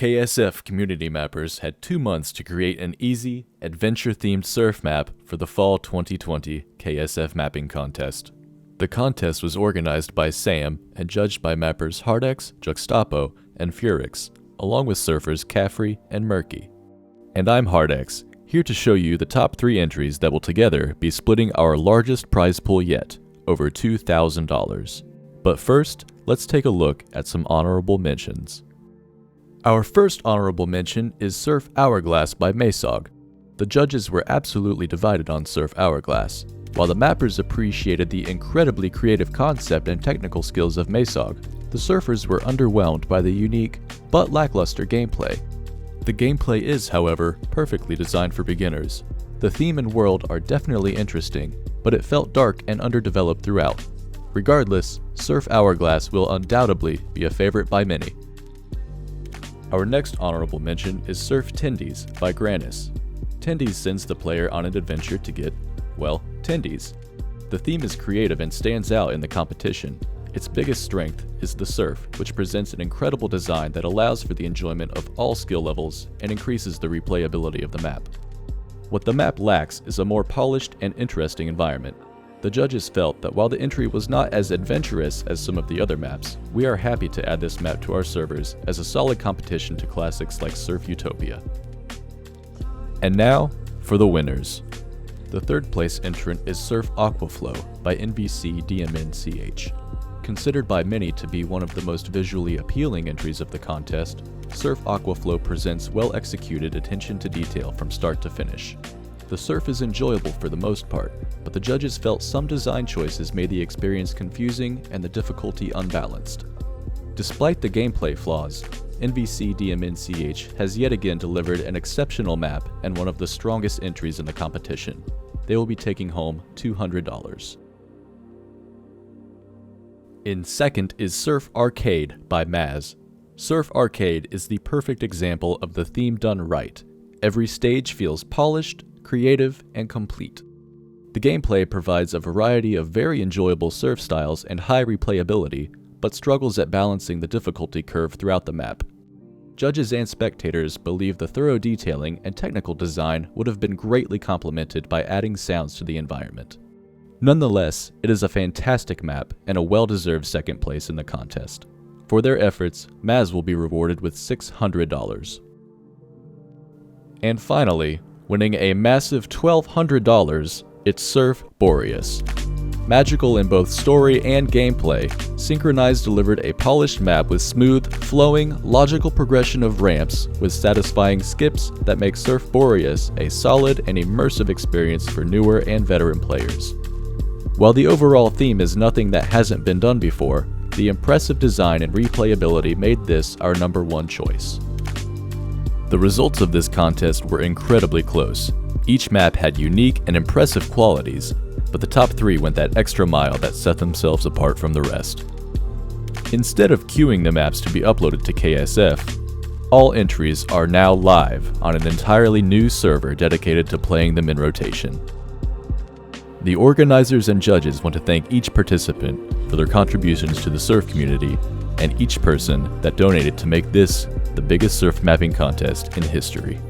KSF community mappers had 2 months to create an easy, adventure-themed surf map for the Fall 2020 KSF mapping contest. The contest was organized by Sam and judged by mappers Hardex, Juxtapo, and Furix, along with surfers Caffrey and Murky. And I'm Hardex, here to show you the top 3 entries that will together be splitting our largest prize pool yet, over $2,000. But first, let's take a look at some honorable mentions. Our first honorable mention is Surf Hourglass by Masog. The judges were absolutely divided on Surf Hourglass. While the mappers appreciated the incredibly creative concept and technical skills of Masog, the surfers were underwhelmed by the unique, but lackluster gameplay. The gameplay is, however, perfectly designed for beginners. The theme and world are definitely interesting, but it felt dark and underdeveloped throughout. Regardless, Surf Hourglass will undoubtedly be a favorite by many. Our next honorable mention is Surf Tendies by Granis. Tendies sends the player on an adventure to get, well, tendies. The theme is creative and stands out in the competition. Its biggest strength is the surf, which presents an incredible design that allows for the enjoyment of all skill levels and increases the replayability of the map. What the map lacks is a more polished and interesting environment. The judges felt that while the entry was not as adventurous as some of the other maps, we are happy to add this map to our servers as a solid competition to classics like Surf Utopia. And now, for the winners. The third place entrant is Surf Aquaflow by NBC-DMNCH. Considered by many to be one of the most visually appealing entries of the contest, Surf Aquaflow presents well-executed attention to detail from start to finish. The surf is enjoyable for the most part, but the judges felt some design choices made the experience confusing and the difficulty unbalanced. Despite the gameplay flaws, NBC-DMNCH has yet again delivered an exceptional map and one of the strongest entries in the competition. They will be taking home $200. In second is Surf Arcade by Maz. Surf Arcade is the perfect example of the theme done right. Every stage feels polished, creative, and complete. The gameplay provides a variety of very enjoyable surf styles and high replayability, but struggles at balancing the difficulty curve throughout the map. Judges and spectators believe the thorough detailing and technical design would have been greatly complemented by adding sounds to the environment. Nonetheless, it is a fantastic map and a well-deserved second place in the contest. For their efforts, Maz will be rewarded with $600. And finally, winning a massive $1,200, it's Surf Boreas. Magical in both story and gameplay, Syncronyze delivered a polished map with smooth, flowing, logical progression of ramps with satisfying skips that make Surf Boreas a solid and immersive experience for newer and veteran players. While the overall theme is nothing that hasn't been done before, the impressive design and replayability made this our #1 choice. The results of this contest were incredibly close. Each map had unique and impressive qualities, but the top 3 went that extra mile that set themselves apart from the rest. Instead of queuing the maps to be uploaded to KSF, all entries are now live on an entirely new server dedicated to playing them in rotation. The organizers and judges want to thank each participant for their contributions to the surf community and each person that donated to make this the biggest surf mapping contest in history.